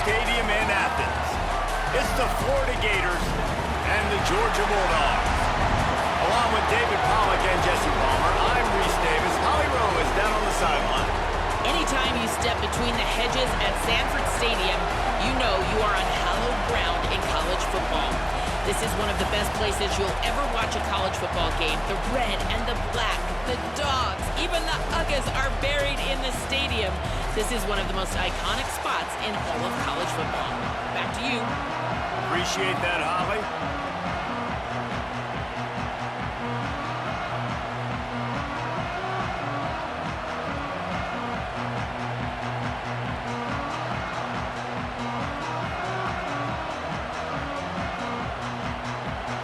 Stadium in Athens. It's the Florida Gators and the Georgia Bulldogs. Along with David Pollack and Jesse Palmer, I'm Reese Davis. Holly Rowe is down on the sideline. Anytime you step between the hedges at Sanford Stadium, you know you are on hallowed ground in college football. This is one of the best places you'll ever watch a college football game. The red and the black, the dogs, even the Uggas are buried in the stadium. This is one of the most iconic spots in all of college football. Back to you. Appreciate that, Holly.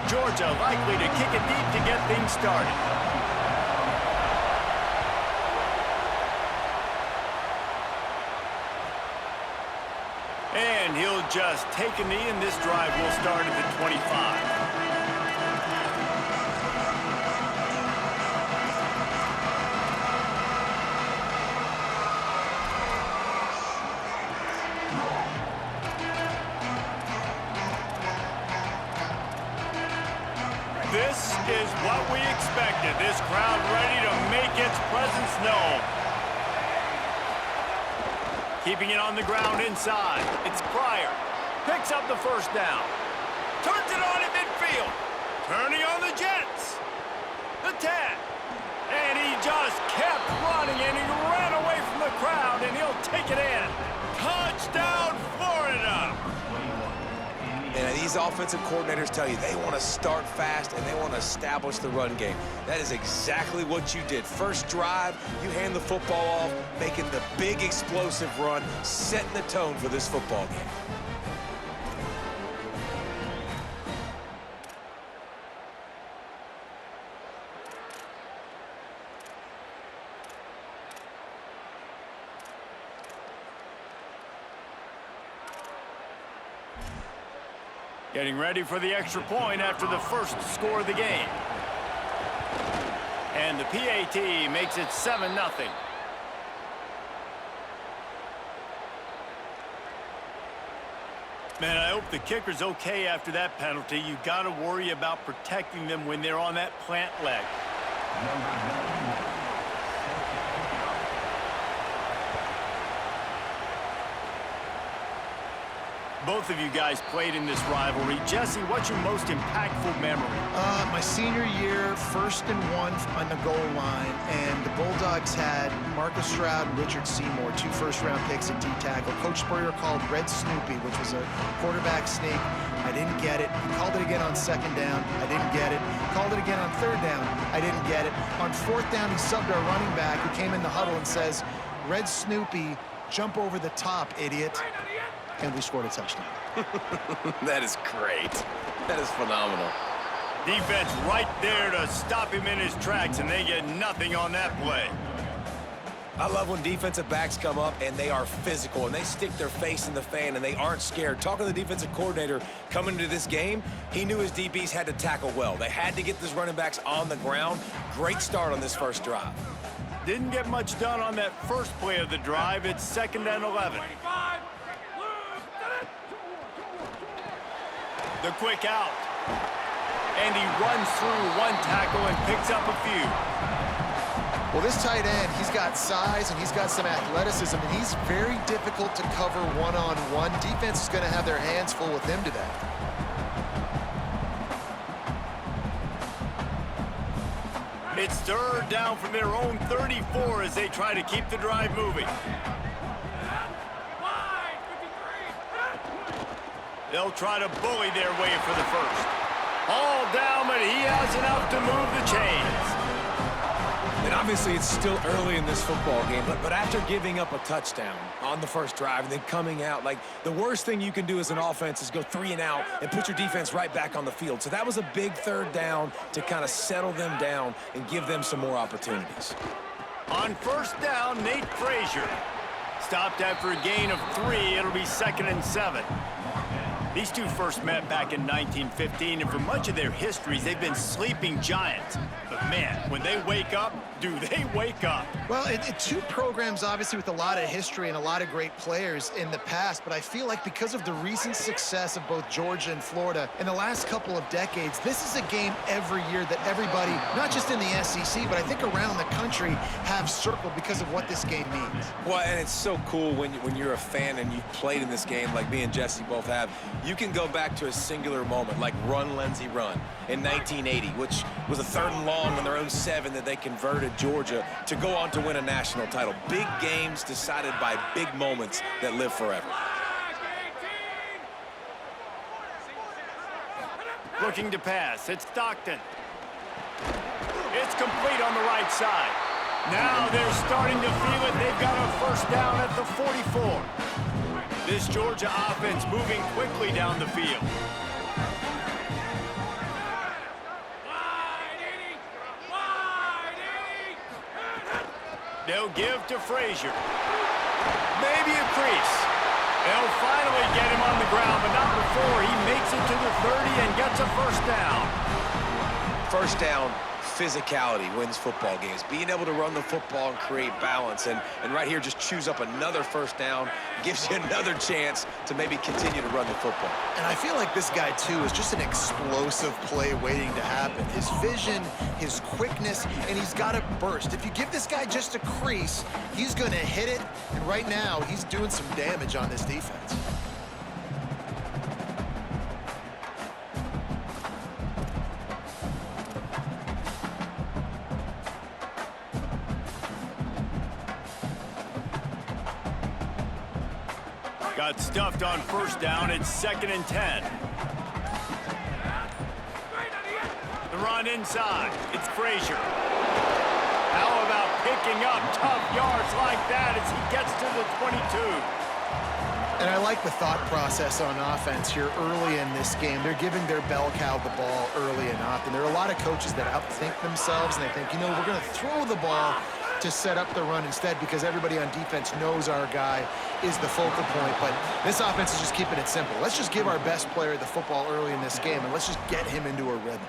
Georgia likely to kick it deep to get things started. And he'll just take a knee, and this drive will start at the 25. This is what we expected. This crowd ready to make its presence known. Keeping it on the ground inside. It's Pryor. Picks up the first down. Turns it on at midfield. Turning on the Jets. The 10. And he just kept running, and he ran away from the crowd, and he'll take it in. Touchdown, Florida! And these offensive coordinators tell you they want to start fast and they want to establish the run game. That is exactly what you did. First drive, you hand the football off, making the big explosive run, setting the tone for this football game. Getting ready for the extra point after the first score of the game. And the PAT makes it 7-0. Man, I hope the kicker's okay after that penalty. You got to worry about protecting them when they're on that plant leg. Both of you guys played in this rivalry. Jesse, what's your most impactful memory? My senior year, 1st and 1 on the goal line, and the Bulldogs had Marcus Stroud and Richard Seymour, 2 first-round picks at D-tackle. Coach Spurrier called Red Snoopy, which was a quarterback sneak. I didn't get it. He called it again on 2nd down. I didn't get it. Called it again on 3rd down. I didn't get it. On 4th down, he subbed our running back who came in the huddle and says, Red Snoopy, jump over the top, idiot. And we scored a touchdown. That is great. That is phenomenal. Defense right there to stop him in his tracks, and they get nothing on that play. I love when defensive backs come up and they are physical and they stick their face in the fan and they aren't scared. Talking to the defensive coordinator coming into this game, he knew his DBs had to tackle well. They had to get these running backs on the ground. Great start on this first drive. Didn't get much done on that first play of the drive. It's 2nd and 11. The quick out. And he runs through one tackle and picks up a few. Well, this tight end, he's got size and he's got some athleticism, and he's very difficult to cover one-on-one. Defense is going to have their hands full with him today. It's 3rd down from their own 34 as they try to keep the drive moving. They'll try to bully their way for the first. All down, but he has enough to move the chains. And obviously it's still early in this football game, but after giving up a touchdown on the first drive and then coming out, like, the worst thing you can do as an offense is go 3 and out and put your defense right back on the field. So that was a big 3rd down to kind of settle them down and give them some more opportunities. On 1st down, Nate Frazier. Stopped after a gain of 3. It'll be 2nd and 7. These two first met back in 1915, and for much of their histories, they've been sleeping giants. But man, when they wake up, do they wake up? Well, two programs, obviously, with a lot of history and a lot of great players in the past, but I feel like because of the recent success of both Georgia and Florida in the last couple of decades, this is a game every year that everybody, not just in the SEC, but I think around the country, have circled because of what this game means. Well, and it's so cool when you're a fan and you've played in this game like me and Jesse both have. You can go back to a singular moment like Run, Lindsey, Run in 1980, which was a 3rd and long on their own 7 that they converted Georgia to go on to win a national title. Big games decided by big moments that live forever. Looking to pass. It's Stockton. It's complete on the right side. Now they're starting to feel it. They've got a first down at the 44. This Georgia offense moving quickly down the field. They'll give to Frazier. Maybe a crease. They'll finally get him on the ground, but not before he makes it to the 30 and gets a first down. First down, physicality wins football games. Being able to run the football and create balance. And right here, just choose up another first down, gives you another chance to maybe continue to run the football. And I feel like this guy, too, is just an explosive play waiting to happen. His vision, his quickness, and he's got a burst. If you give this guy just a crease, he's going to hit it. And right now, he's doing some damage on this defense. Got stuffed on first down. It's 2nd and 10. The run inside. It's Frazier. How about picking up tough yards like that as he gets to the 22? And I like the thought process on offense here early in this game. They're giving their bell cow the ball early and often. There are a lot of coaches that outthink themselves, and they think, you know, we're going to throw the ball to set up the run instead because everybody on defense knows our guy is the focal point. But this offense is just keeping it simple. Let's just give our best player the football early in this game, and let's just get him into a rhythm.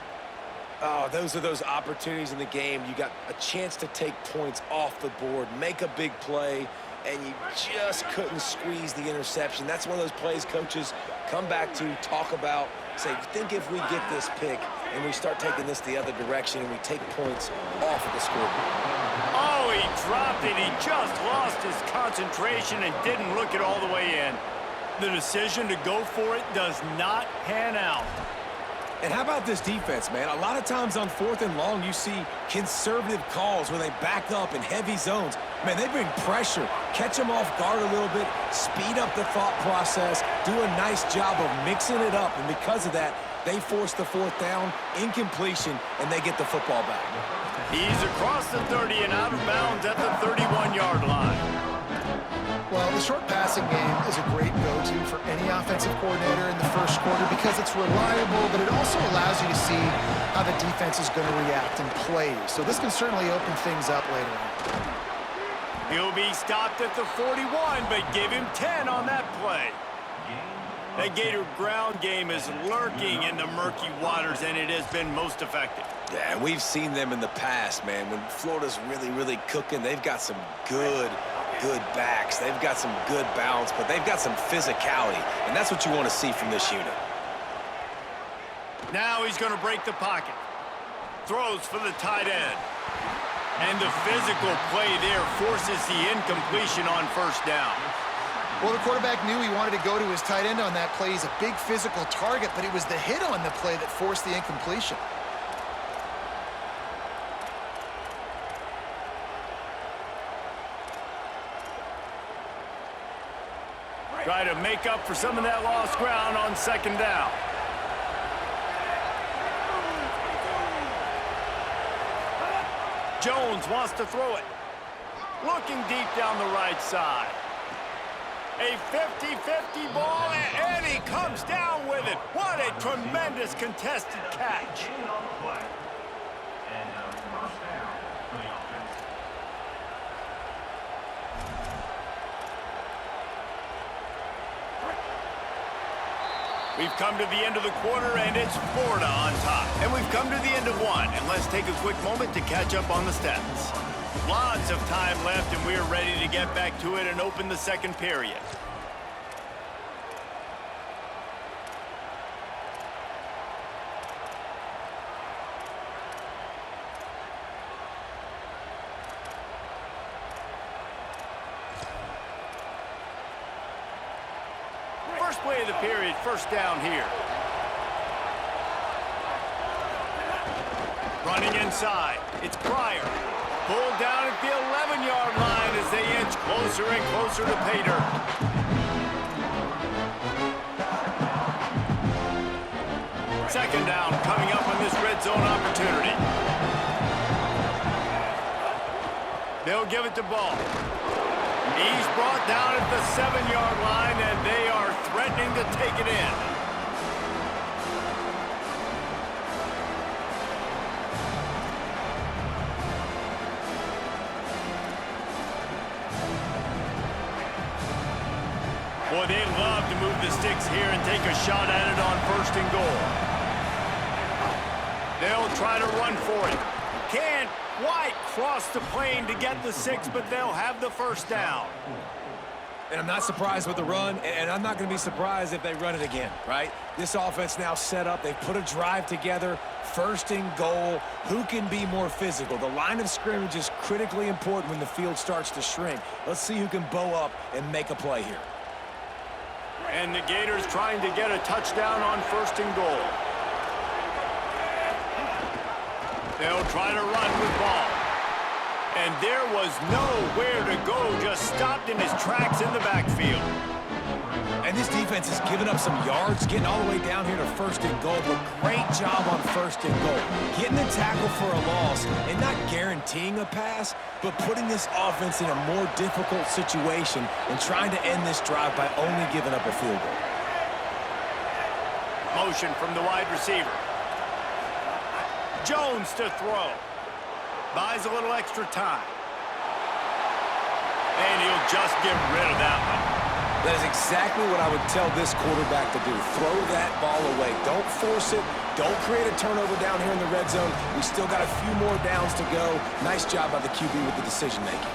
Oh, those are those opportunities in the game. You got a chance to take points off the board, make a big play, and you just couldn't squeeze the interception. That's one of those plays coaches come back to, talk about, say, think if we get this pick and we start taking this the other direction and we take points off of the scoreboard. Oh, he dropped it. He just lost his concentration and didn't look it all the way in. The decision to go for it does not pan out. And how about this defense, man? A lot of times on 4th and long, you see conservative calls where they back up in heavy zones. Man, they bring pressure, catch them off guard a little bit, speed up the thought process, do a nice job of mixing it up. And because of that, they force the 4th down, incompletion, and they get the football back. He's across the 30 and out of bounds at the 31-yard line. Well, the short passing game is a great go-to for any offensive coordinator in the first quarter because it's reliable, but it also allows you to see how the defense is going to react and play. So this can certainly open things up later on. He'll be stopped at the 41, but give him 10 on that play. That Gator ground game is lurking in the murky waters, and it has been most effective. Yeah, and we've seen them in the past, man. When Florida's really, really cooking, they've got some good backs. They've got some good balance, but they've got some physicality, and that's what you want to see from this unit. Now he's going to break the pocket. Throws for the tight end. And the physical play there forces the incompletion on first down. Well, the quarterback knew he wanted to go to his tight end on that play. He's a big physical target, but it was the hit on the play that forced the incompletion. Try to make up for some of that lost ground on second down. Jones wants to throw it. Looking deep down the right side. A 50-50 ball, and he comes down with it. What a tremendous contested catch. We've come to the end of the quarter, and it's Florida on top. And we've come to the end of one, and let's take a quick moment to catch up on the stats. Lots of time left, and we're ready to get back to it and open the second period. First play of the period, first down here. Running inside, it's Pryor. Pulled down at the 11-yard line as they inch closer and closer to pay dirt. Second down coming up on this red zone opportunity. They'll give it to Ball. He's brought down at the 7-yard line, and they are threatening to take it in. Boy, they'd love to move the sticks here and take a shot at it on first and goal. They'll try to run for it. Can't quite cross the plane to get the 6, but they'll have the first down. And I'm not surprised with the run, and I'm not going to be surprised if they run it again, right? This offense now set up. They've put a drive together, first and goal. Who can be more physical? The line of scrimmage is critically important when the field starts to shrink. Let's see who can bow up and make a play here. And the Gators trying to get a touchdown on first and goal. They'll try to run with Ball. And there was nowhere to go, just stopped in his tracks in the backfield. And this defense has given up some yards, getting all the way down here to first and goal, but great job on first and goal. Getting the tackle for a loss and not guaranteeing a pass, but putting this offense in a more difficult situation and trying to end this drive by only giving up a field goal. Motion from the wide receiver. Jones to throw. Buys a little extra time. And he'll just get rid of that one. That is exactly what I would tell this quarterback to do. Throw that ball away. Don't force it. Don't create a turnover down here in the red zone. We still got a few more downs to go. Nice job by the QB with the decision-making.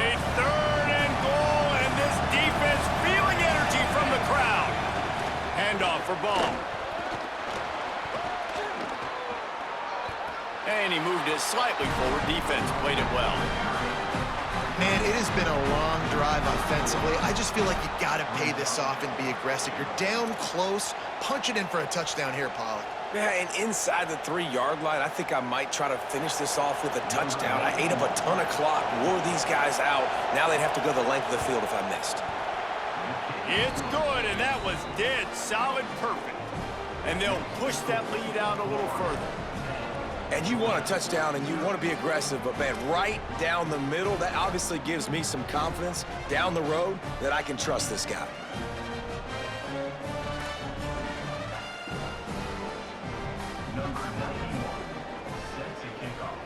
A third and goal, and this defense feeling energy from the crowd. Handoff for Ball. And he moved it slightly forward. Defense played it well. Man, it has been a long drive offensively. I just feel like you got to pay this off and be aggressive. You're down close. Punch it in for a touchdown here, Pollack. Yeah, and inside the 3-yard line, I think I might try to finish this off with a touchdown. I ate up a ton of clock, wore these guys out. Now they'd have to go the length of the field if I missed. It's good, and that was dead solid perfect. And they'll push that lead out a little further. And you want a touchdown and you want to be aggressive, but man, right down the middle, that obviously gives me some confidence down the road that I can trust this guy. Number 91, set to kick off.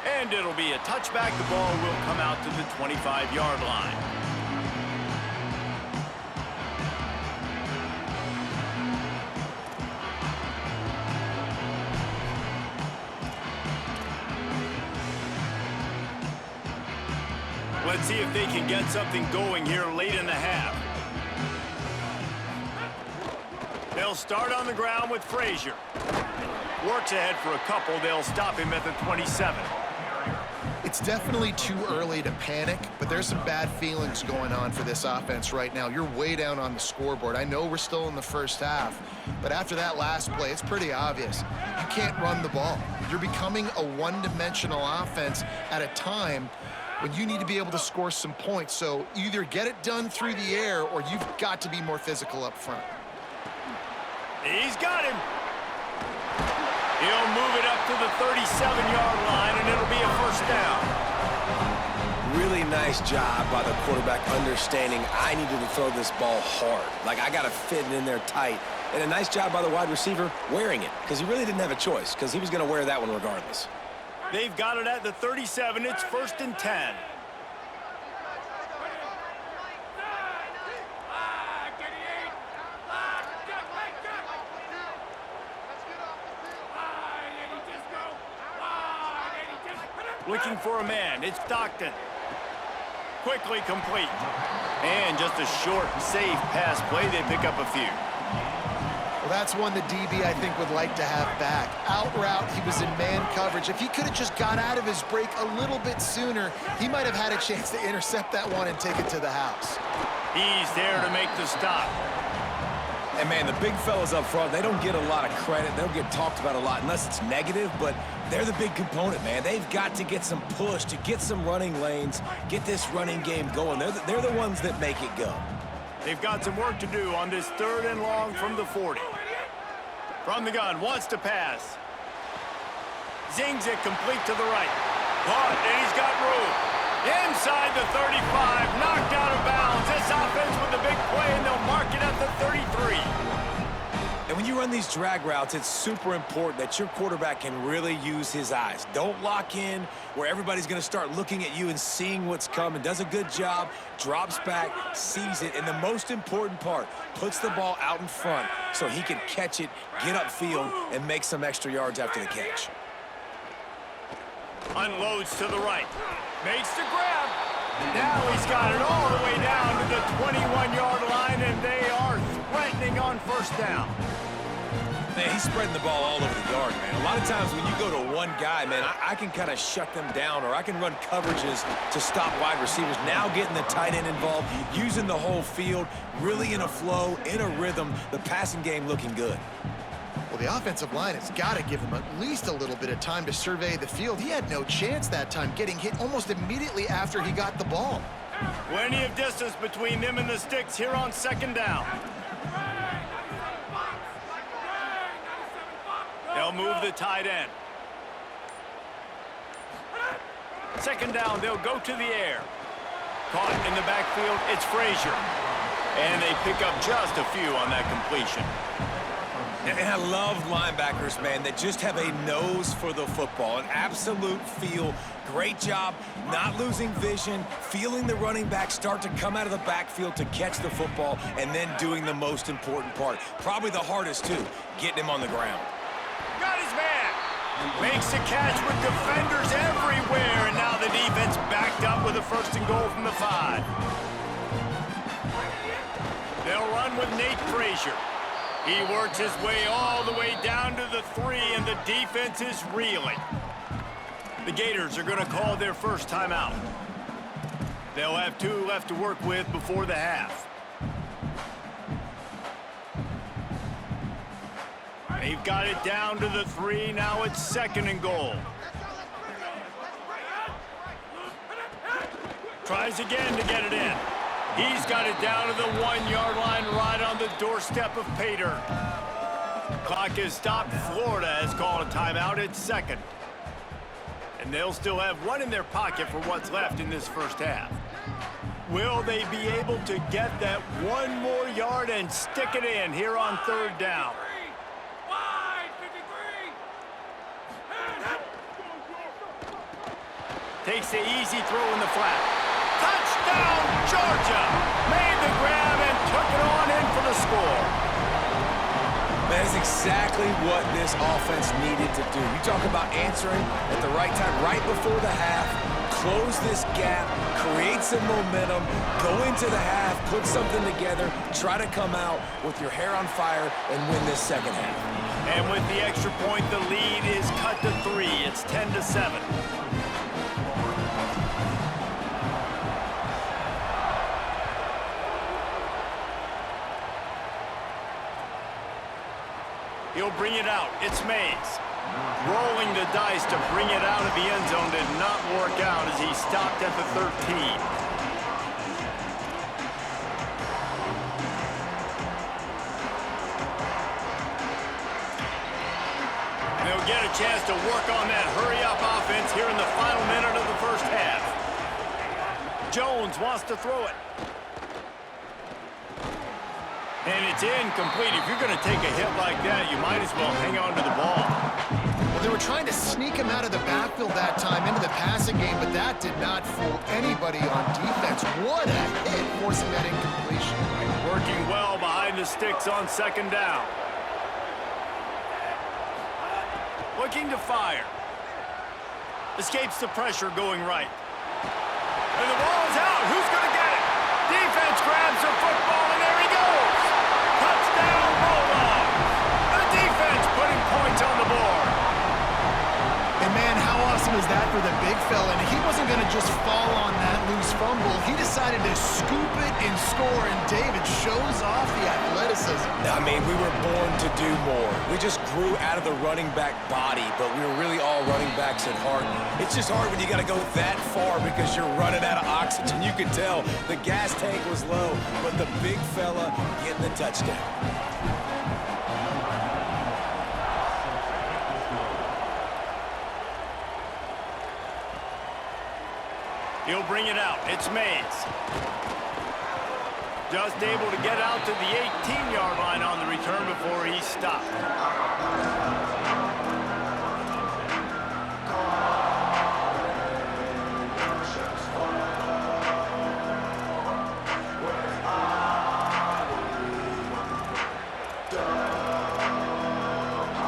And it'll be a touchback. The ball will come out to the 25-yard line. Let's see if they can get something going here late in the half. They'll start on the ground with Frazier. Works ahead for a couple. They'll stop him at the 27. It's definitely too early to panic, but there's some bad feelings going on for this offense right now. You're way down on the scoreboard. I know we're still in the first half, but after that last play, it's pretty obvious. You can't run the ball. You're becoming a one-dimensional offense at a time when you need to be able to score some points. So either get it done through the air or you've got to be more physical up front. He's got him. He'll move it up to the 37-yard line, and it'll be a first down. Really nice job by the quarterback understanding I needed to throw this ball hard. Like, I got to fit it in there tight. And a nice job by the wide receiver wearing it, because he really didn't have a choice, because he was going to wear that one regardless. They've got it at the 37. It's 1st and 10. Looking for a man. It's Stockton. Quickly complete. And just a short, safe pass play. They pick up a few. Well, that's one the DB, I think, would like to have back. Out route, he was in man coverage. If he could have just got out of his break a little bit sooner, he might have had a chance to intercept that one and take it to the house. He's there to make the stop. And, man, the big fellas up front, they don't get a lot of credit. They don't get talked about a lot unless it's negative, but they're the big component, man. They've got to get some push, to get some running lanes, get this running game going. They're the ones that make it go. They've got some work to do on this 3rd and long from the 40. From the gun, wants to pass. Zings it complete to the right. Caught, and he's got room. Inside the 35, knocked out of bounds. This offense with the big play, and they'll mark it at the 33. And when you run these drag routes, it's super important that your quarterback can really use his eyes. Don't lock in where everybody's going to start looking at you and seeing what's coming. Does a good job, drops back, sees it, and the most important part, puts the ball out in front so he can catch it, get upfield, and make some extra yards after the catch. Unloads to the right. Makes the grab. Now he's got it all the way down to the 21-yard line, and they are threatening on 1st down. Man, he's spreading the ball all over the yard, man. A lot of times when you go to one guy, man, I can kind of shut them down, or I can run coverages to stop wide receivers. Now getting the tight end involved, using the whole field, really in a flow, in a rhythm, the passing game looking good. Well, the offensive line has got to give him at least a little bit of time to survey the field. He had no chance that time, getting hit almost immediately after he got the ball. Plenty of distance between them and the sticks here on 2nd down. They'll move the tight end. 2nd down, they'll go to the air. Caught in the backfield, it's Frazier. And they pick up just a few on that completion. And I love linebackers, man, that just have a nose for the football, an absolute feel. Great job not losing vision, feeling the running back start to come out of the backfield to catch the football, and then doing the most important part. Probably the hardest, too, getting him on the ground. Got his man. Makes the catch with defenders everywhere, and now the defense backed up with a 1st and goal from the 5. They'll run with Nate Frazier. He works his way all the way down to the 3, and the defense is reeling. The Gators are going to call their 1st timeout. They'll have 2 left to work with before the half. They've got it down to the 3. Now it's 2nd and goal. Tries again to get it in. He's got it down to the 1-yard line right on the doorstep of Pater. Clock is stopped. Florida has called a timeout. It's 2nd. And they'll still have 1 in their pocket for what's left in this 1st half. Will they be able to get that 1 more yard and stick it in here on 3rd down? Takes the easy throw in the flat. Touchdown, Georgia! Made the grab and took it on in for the score. That is exactly what this offense needed to do. You talk about answering at the right time, right before the half, close this gap, create some momentum, go into the half, put something together, try to come out with your hair on fire and win this 2nd half. And with the extra point, the lead is cut to 3. It's 10-7. He'll bring it out. It's Mays. Rolling the dice to bring it out of the end zone did not work out as he stopped at the 13. They'll get a chance to work on that hurry-up offense here in the final minute of the 1st half. Jones wants to throw it. And it's incomplete. If you're going to take a hit like that, you might as well hang on to the ball. Well, They were trying to sneak him out of the backfield that time into the passing game, but that did not fool anybody on defense. What a hit, forcing that incompletion. Working well behind the sticks on second down. Looking to fire. Escapes the pressure going right. And the ball's out. Who's going to get it? Defense grabs the football, and there he goes. Touchdown, Bulldogs. The defense putting points on the board. And man, how awesome is that for the big fella? And he wasn't going to just fall on that loose fumble. He decided to scoop it and score, and David shows off the athleticism. I mean, we were born to do more. We just grew out of the running back body, but we were really all running backs at heart. It's just hard when you got to go that far because you're running out of oxygen. You could tell the gas tank was low, but the big fella getting the touchdown. He'll bring it out. It's Mays. Just able to get out to the 18-yard line on the return before he stopped.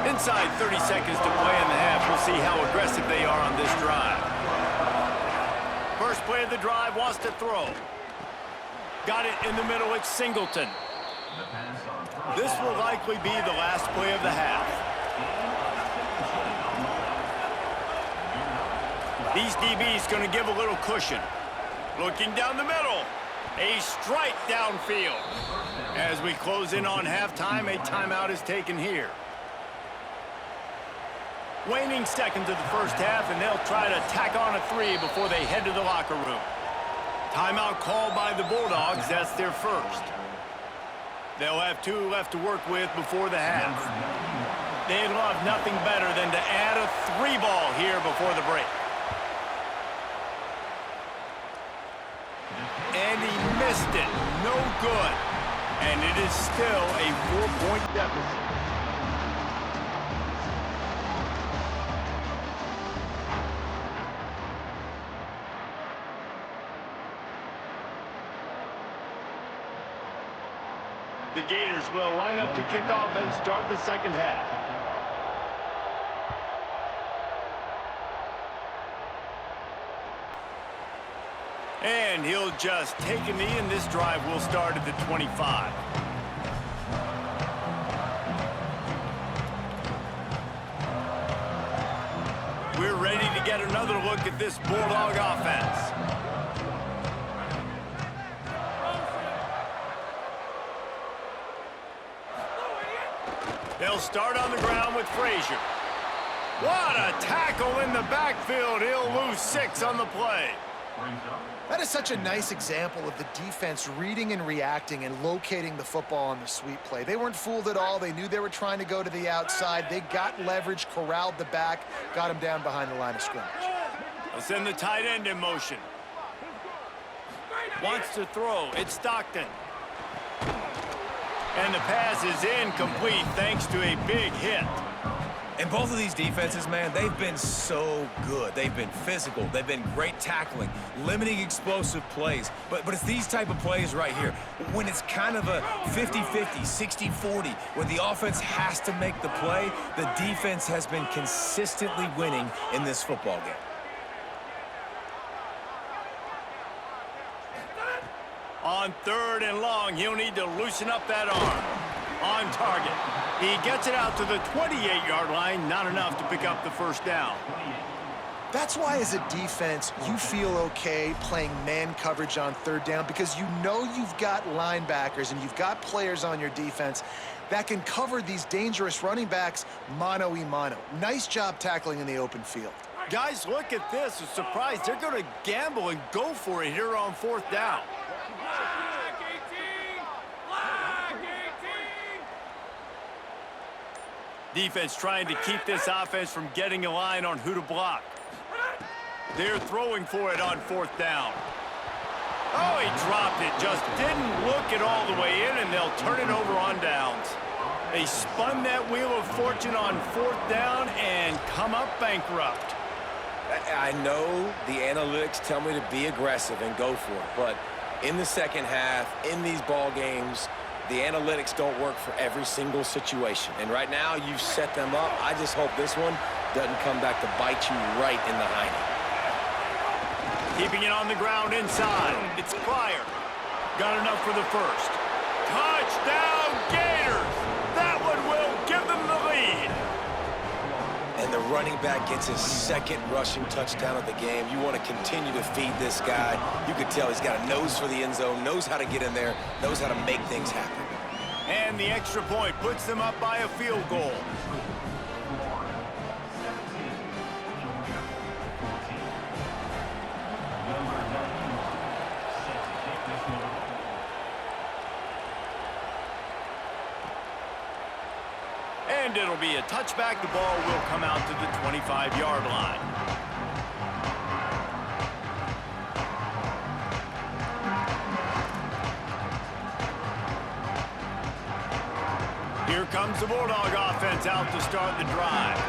Inside 30 seconds to play in the half. We'll see how aggressive they are on this drive. First play of the drive, wants to throw. Got it in the middle, it's Singleton. This will likely be the last play of the half. These DBs going to give a little cushion. Looking down the middle. A strike downfield. As we close in on halftime, a timeout is taken here. Waning seconds of the first half, and they'll try to tack on a 3 before they head to the locker room. Timeout called by the Bulldogs. That's their first. They'll have 2 left to work with before the half. They'd love nothing better than to add a 3 ball here before the break. And he missed it. No good. And it is still a 4-point deficit. The Gators will line up to kick off and start the second half. And he'll just take a knee, and this drive will start at the 25. We're ready to get another look at this Bulldog offense. They'll start on the ground with Frazier. What a tackle in the backfield. He'll lose 6 on the play. That is such a nice example of the defense reading and reacting and locating the football on the sweep play. They weren't fooled at all. They knew they were trying to go to the outside. They got leverage, corralled the back, got him down behind the line of scrimmage. They'll send the tight end in motion. Wants to throw. It's Stockton. And the pass is incomplete thanks to a big hit. And both of these defenses, man, they've been so good. They've been physical. They've been great tackling, limiting explosive plays. But it's these type of plays right here, when it's kind of a 50-50, 60-40, when the offense has to make the play, the defense has been consistently winning in this football game. On 3rd and long, he'll need to loosen up that arm. On target. He gets it out to the 28-yard line. Not enough to pick up the first down. That's why, as a defense, you feel okay playing man coverage on 3rd down, because you know you've got linebackers and you've got players on your defense that can cover these dangerous running backs mano-a-mano. Nice job tackling in the open field. Guys, look at this. A surprise. They're going to gamble and go for it here on 4th down. Defense trying to keep this offense from getting a line on who to block. They're throwing for it on 4th down. Oh, he dropped it. Just didn't look it all the way in, and they'll turn it over on downs. They spun that wheel of fortune on 4th down and come up bankrupt. I know the analytics tell me to be aggressive and go for it, but in the second half, in these ball games, the analytics don't work for every single situation. And right now, you've set them up. I just hope this one doesn't come back to bite you right in the hiney. Keeping it on the ground inside. It's Pryor. Got enough for the first. Touchdown, Gators! That one will give them the lead. And the running back gets his second rushing touchdown of the game. You want to continue to feed this guy. You could tell he's got a nose for the end zone, knows how to get in there, knows how to make things happen. And the extra point puts them up by a field goal. And it'll be a touchback. The ball will come out to the 25-yard line. Here comes the Bulldog offense out to start the drive.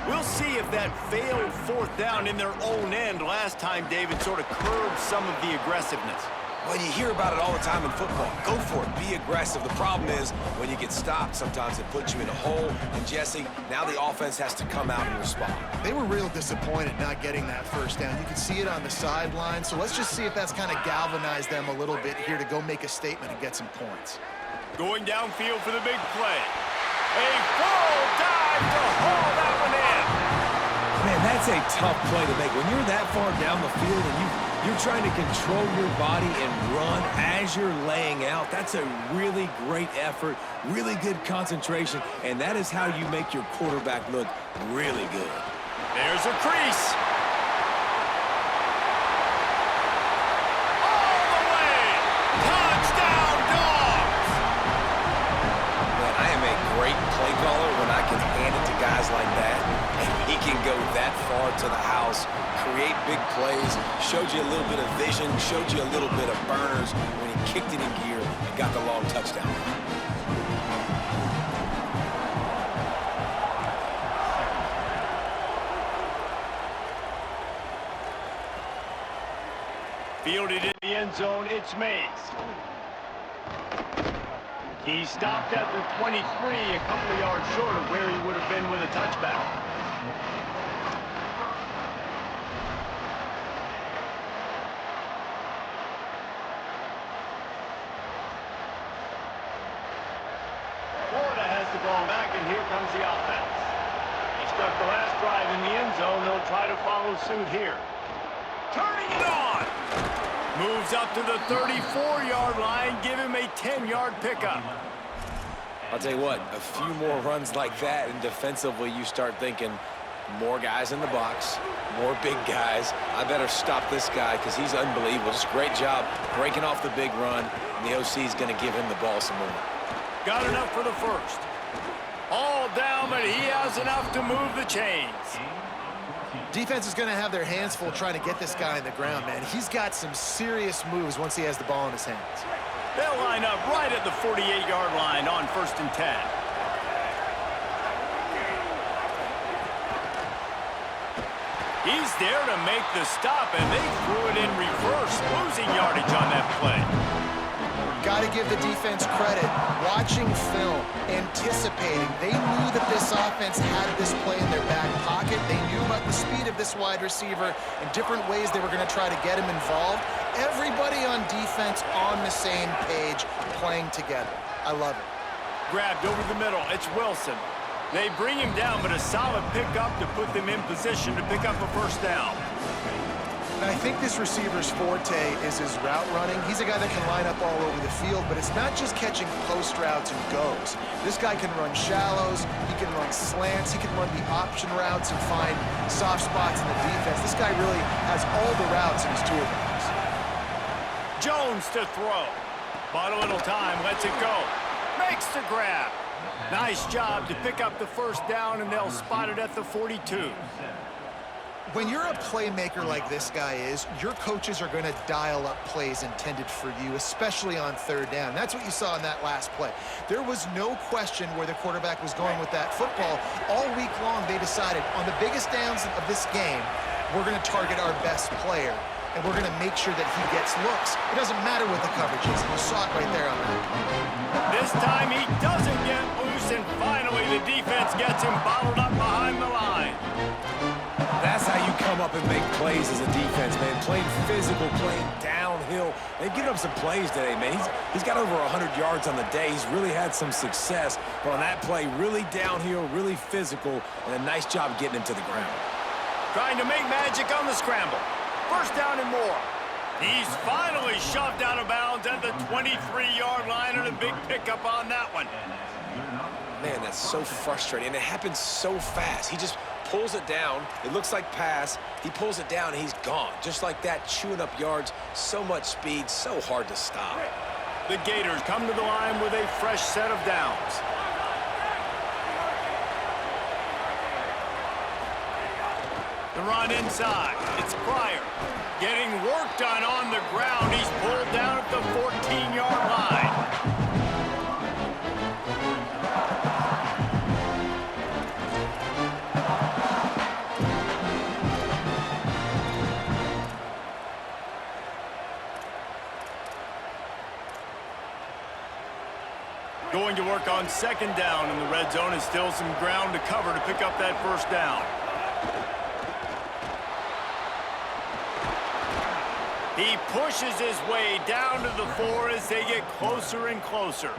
We'll see if that failed 4th down in their own end last time David sort of curbed some of the aggressiveness. Well, you hear about it all the time in football. Go for it. Be aggressive. The problem is when you get stopped, sometimes it puts you in a hole. And, Jesse, now the offense has to come out and respond. They were real disappointed not getting that first down. You could see it on the sideline. So let's just see if that's kind of galvanized them a little bit here to go make a statement and get some points. Going downfield for the big play. A full dive to haul that one in. Man, that's a tough play to make. When you're that far down the field and you're trying to control your body and run as you're laying out, that's a really great effort, really good concentration, and that is how you make your quarterback look really good. There's a crease. All the way. Touchdown, Dogs. Man, I am a great play caller when I can hand it to guys like that, and he can go that far to the house, create big plays, showed you a little bit of vision, showed you a little bit of burners when he kicked it in gear and got the long touchdown. Fielded in the end zone, it's Mays. He stopped at the 23, a couple of yards short of where he would have been with a touchback. Florida has the ball back, and here comes the offense. He stuck the last drive in the end zone. They'll try to follow suit here. Turning it on. Moves up to the 34-yard line. Give him a 10-yard pickup. I'll tell you what, a few more runs like that, and defensively you start thinking more guys in the box, more big guys. I better stop this guy because he's unbelievable. Just great job breaking off the big run, and the OC is going to give him the ball some more. Got enough for the first. All down, but he has enough to move the chains. Defense is going to have their hands full trying to get this guy on the ground, man. He's got some serious moves once he has the ball in his hands. They'll line up right at the 48-yard line on 1st and 10. He's there to make the stop, and they threw it in reverse, losing yardage on that play. Got to give the defense credit. Watching film, anticipating. They knew that this offense had this play in their back pocket. They knew about the speed of this wide receiver and different ways they were going to try to get him involved. Everybody on defense on the same page, playing together. I love it. Grabbed over the middle. It's Wilson. They bring him down, but a solid pickup to put them in position to pick up a first down. And I think this receiver's forte is his route running. He's a guy that can line up all over the field, but it's not just catching post routes and goes. This guy can run shallows, he can run slants, he can run the option routes and find soft spots in the defense. This guy really has all the routes in his toolbox. Jones to throw. Bought a little time, lets it go. Makes the grab. Nice job to pick up the first down, and they'll spot it at the 42. When you're a playmaker like this guy is, your coaches are going to dial up plays intended for you, especially on third down. That's what you saw in that last play. There was no question where the quarterback was going with that football. All week long, they decided on the biggest downs of this game, we're going to target our best player, and we're going to make sure that he gets looks. It doesn't matter what the coverage is. You saw it right there on that. This time he doesn't get loose, and finally the defense gets him bottled up behind the line. That's how you come up and make plays as a defense, man. Playing physical, playing downhill. They've given up some plays today, man. He's got over 100 yards on the day. He's really had some success. But on that play, really downhill, really physical, and a nice job getting him to the ground. Trying to make magic on the scramble. First down and more. He's finally shoved out of bounds at the 23-yard line, and a big pickup on that one. Man, that's so frustrating. And it happens so fast. He just pulls it down. It looks like pass. He pulls it down, and he's gone. Just like that, chewing up yards. So much speed, so hard to stop. The Gators come to the line with a fresh set of downs. The run inside. It's Pryor. Getting work done on the ground. He's pulled down at the 14-yard line. Going to work on second down in the red zone, and still some ground to cover to pick up that first down. He pushes his way down to the 4 as they get closer and closer.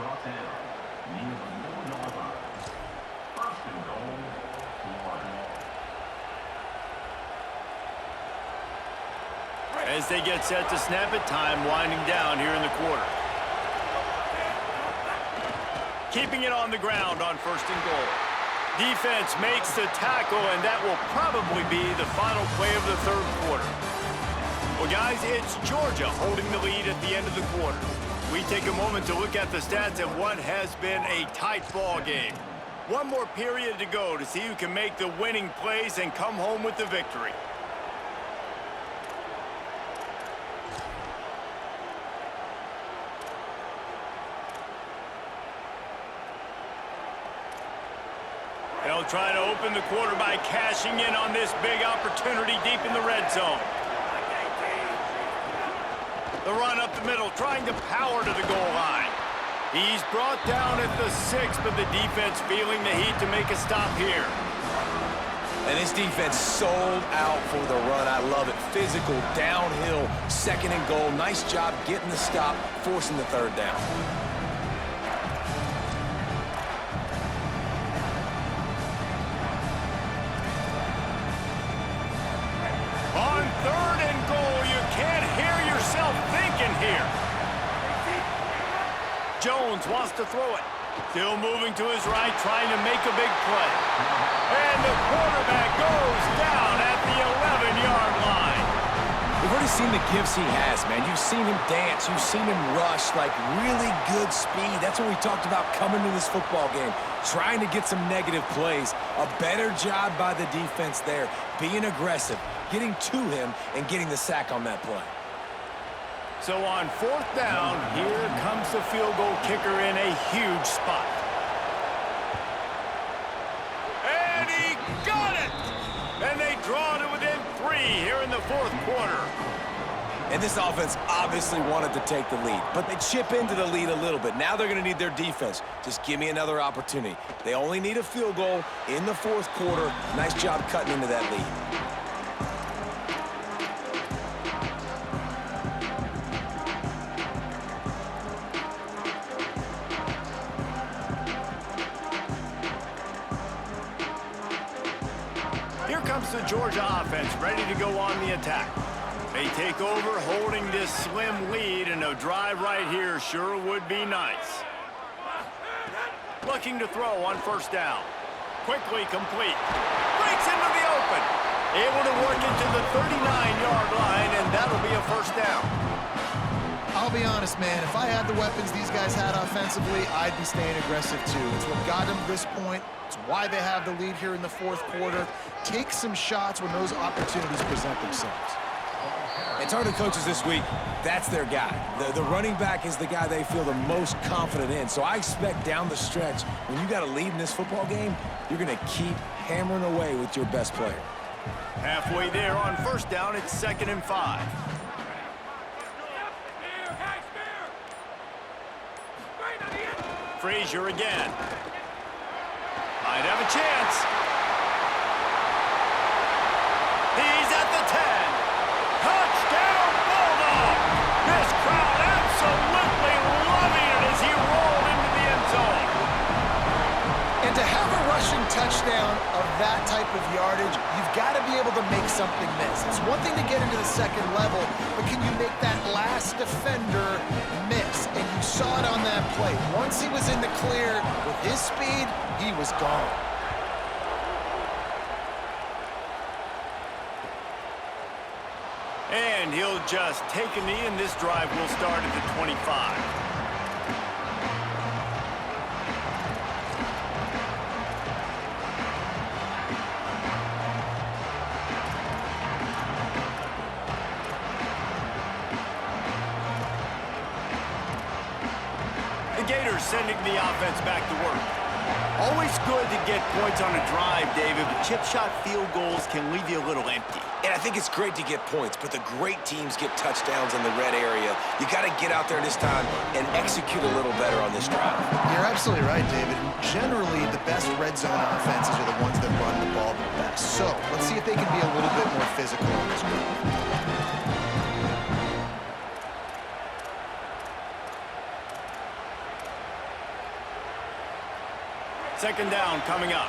As they get set to snap it, time winding down here in the quarter. Keeping it on the ground on first and goal. Defense makes the tackle, and that will probably be the final play of the third quarter. Well, guys, it's Georgia holding the lead at the end of the quarter. We take a moment to look at the stats of what has been a tight ball game. One more period to go to see who can make the winning plays and come home with the victory. They'll try to open the quarter by cashing in on this big opportunity deep in the red zone. The run up the middle, trying to power to the goal line. He's brought down at the 6, but the defense feeling the heat to make a stop here. And this defense sold out for the run. I love it. Physical, downhill, second and goal. Nice job getting the stop, forcing the third down. On third and goal, you can't hear yourself thinking here. Jones wants to throw it. Still moving to his right, trying to make a big play. And the quarterback goes down at the 11-yard line. We've already seen the gifts he has, man. You've seen him dance. You've seen him rush, like really good speed. That's what we talked about coming to this football game, trying to get some negative plays. A better job by the defense there, being aggressive, getting to him, and getting the sack on that play. So on fourth down, here comes the field goal kicker in a huge spot. And he got it! And they draw to within 3 here in the fourth quarter. And this offense obviously wanted to take the lead, but they chip into the lead a little bit. Now they're going to need their defense. Just give me another opportunity. They only need a field goal in the fourth quarter. Nice job cutting into that lead. Here comes the Georgia offense, ready to go on the attack. They take over, holding this slim lead, and a drive right here sure would be nice. Looking to throw on first down. Quickly complete. Breaks into the open. Able to work into the 39-yard line, and that'll be a first down. I'll be honest, man. If I had the weapons these guys had offensively, I'd be staying aggressive too. It's what got them to this point. It's why they have the lead here in the fourth quarter. Take some shots when those opportunities present themselves. And Target coaches this week, that's their guy. The running back is the guy they feel the most confident in. So I expect down the stretch, when you got a lead in this football game, you're going to keep hammering away with your best player. Halfway there on first down, it's 2nd and 5. Frazier again. Might have a chance. He's at the 10. Touchdown, Bulldog! This crowd absolutely loving it as he rolled into the end zone. And to have a rushing touchdown of that type of yardage, you've got to be able to make something miss. It's one thing to get into the second level, but can you make that last defender miss? And you saw it on that play. Once he was in the clear with his speed, he was gone. And he'll just take a knee, and this drive will start at the 25. The Gators sending the offense back to work. Always good to get points on a drive, David, but chip shot field goals can leave you a little empty. And I think it's great to get points, but the great teams get touchdowns in the red area. You got to get out there this time and execute a little better on this drive. You're absolutely right, David. Generally, the best red zone offenses are the ones that run the ball the best. So let's see if they can be a little bit more physical on this drive. 2nd down coming up.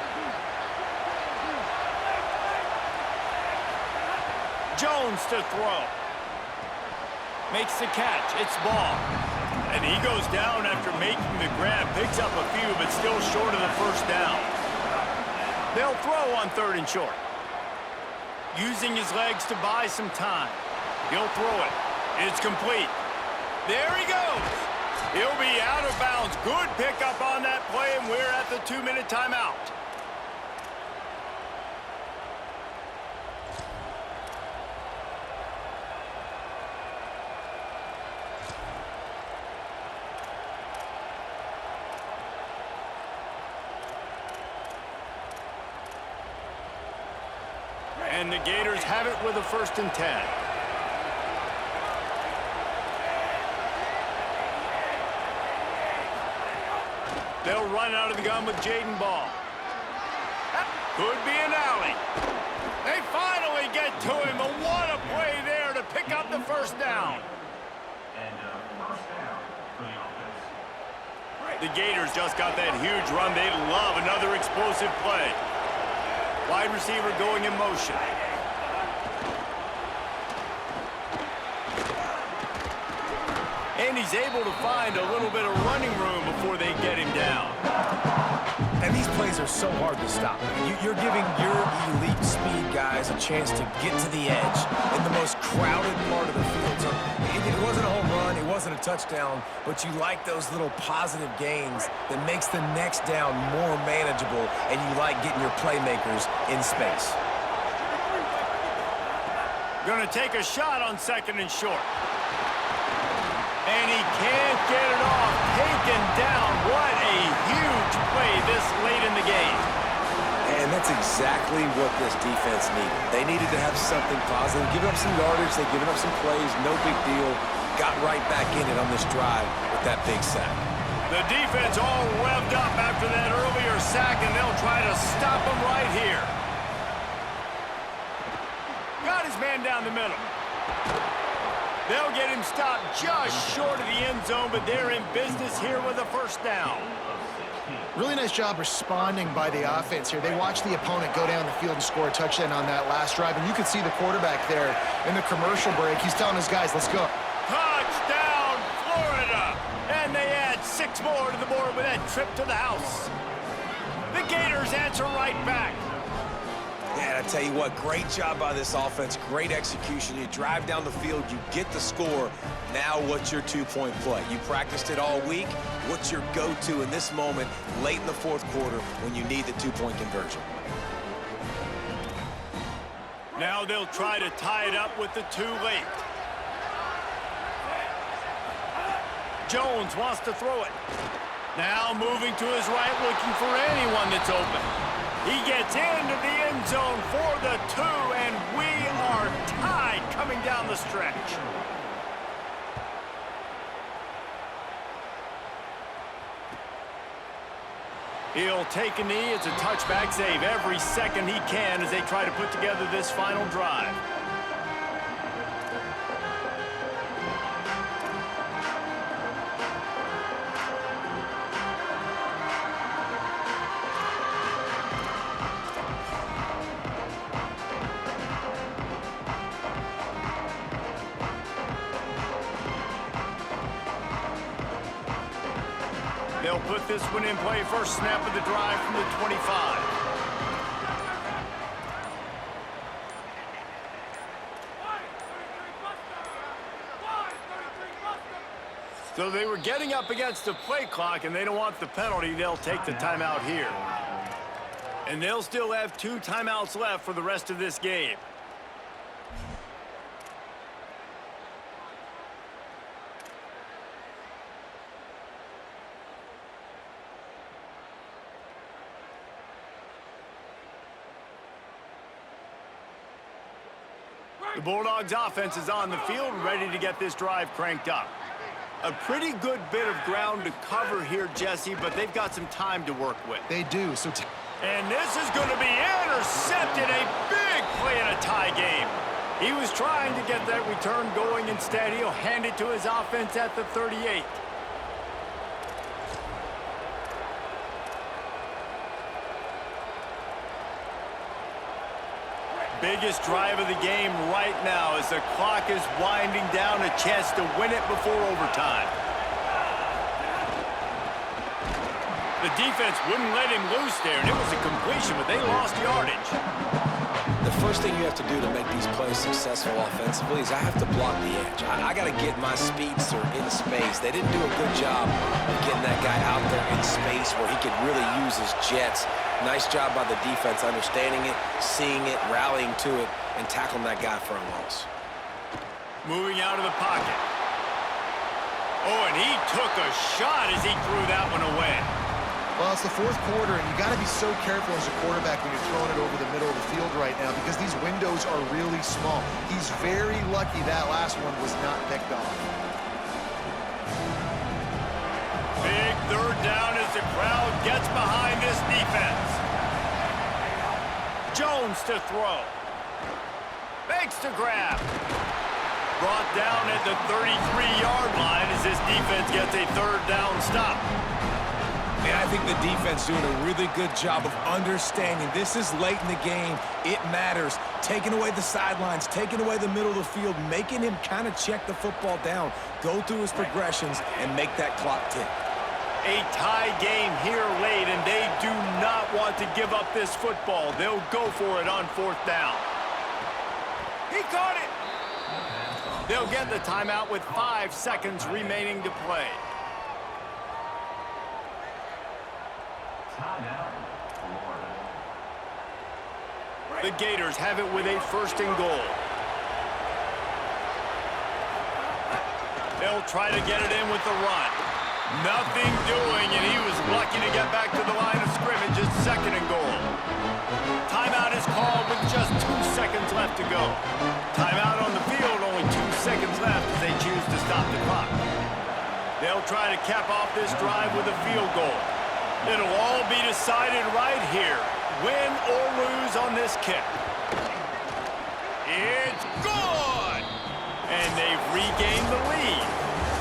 Jones to throw. Makes the catch. It's ball. And he goes down after making the grab. Picks up a few, but still short of the first down. They'll throw on 3rd and short. Using his legs to buy some time. He'll throw it. It's complete. There he goes. He'll be out of bounds. Good pickup on that play, and we're at the 2-minute timeout. And the Gators have it with a 1st and 10. They'll run out of the gun with Jaden Ball. That could be an alley. They finally get to him, but what a play there to pick up the 1st down. And first down for the offense. The Gators just got that huge run. They love another explosive play. Wide receiver going in motion. And he's able to find a little bit of running room before they get him down. And these plays are so hard to stop. You're giving your elite speed guys a chance to get to the edge in the most crowded part of the field. So it wasn't a home run, it wasn't a touchdown, but you like those little positive gains that makes the next down more manageable, and you like getting your playmakers in space. Gonna take a shot on 2nd and short. And he can't get it off. Taken down. What a huge play this late in the game. And that's exactly what this defense needed. They needed to have something positive. Giving up some yardage, they've given up some plays, no big deal. Got right back in it on this drive with that big sack. The defense all revved up after that earlier sack, and they'll try to stop him right here. Got his man down the middle. They'll get him stopped just short of the end zone, but they're in business here with a 1st down. Really nice job responding by the offense here. They watched the opponent go down the field and score a touchdown on that last drive, and you could see the quarterback there in the commercial break. He's telling his guys, let's go. Touchdown, Florida! And they add 6 more to the board with that trip to the house. The Gators answer right back. Yeah, and I tell you what, great job by this offense, great execution. You drive down the field, you get the score. Now what's your two-point play? You practiced it all week. What's your go-to in this moment late in the fourth quarter when you need the two-point conversion? Now they'll try to tie it up with the two late. Jones wants to throw it. Now moving to his right, looking for anyone that's open. He gets into the end zone for the two, and we are tied coming down the stretch. He'll take a knee. It's a touchback save every second he can as they try to put together this final drive. They'll put this one in play. First snap of the drive from the 25. So they were getting up against the play clock, and they don't want the penalty. They'll take the timeout here. And they'll still have 2 timeouts left for the rest of this game. The Bulldogs offense is on the field, ready to get this drive cranked up. A pretty good bit of ground to cover here, Jesse, but they've got some time to work with. They do. And this is going to be intercepted. A big play in a tie game. He was trying to get that return going. Instead, he'll hand it to his offense at the 38. Biggest drive of the game right now as the clock is winding down, a chance to win it before overtime. The defense wouldn't let him loose there, and it was a completion, but they lost yardage. The first thing you have to do to make these plays successful offensively is I have to block the edge. I got to get my speedster in space. They didn't do a good job of getting that guy out there in space where he could really use his jets. Nice job by the defense understanding it, seeing it, rallying to it, and tackling that guy for a loss. Moving out of the pocket. Oh, and he took a shot as he threw that one away. Well, it's the fourth quarter, and you got to be so careful as a quarterback when you're throwing it over the middle of the field right now because these windows are really small. He's very lucky that last one was not picked off. Big third down as the crowd gets behind this defense. Jones to throw. Makes the grab. Brought down at the 33-yard line as this defense gets a third down stop. And I think the defense doing a really good job of understanding this is late in the game. It matters. Taking away the sidelines, taking away the middle of the field, making him kind of check the football down, go through his progressions, and make that clock tick. A tie game here late, and they do not want to give up this football. They'll go for it on fourth down. He caught it. They'll get the timeout with 5 seconds remaining to play. The Gators have it with a 1st and goal. They'll try to get it in with the run. Nothing doing, and he was lucky to get back to the line of scrimmage at 2nd and goal. Timeout is called with just 2 seconds left to go. Timeout on the field, only 2 seconds left as they choose to stop the clock. They'll try to cap off this drive with a field goal. It'll all be decided right here, win or lose on this kick. It's good! And they've regained the lead.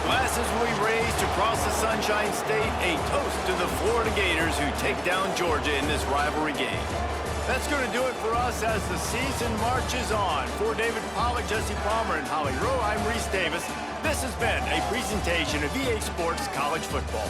Glasses will be raised across the Sunshine State, a toast to the Florida Gators who take down Georgia in this rivalry game. That's going to do it for us as the season marches on. For David Pollack, Jesse Palmer, and Holly Rowe, I'm Reese Davis. This has been a presentation of EA Sports College Football.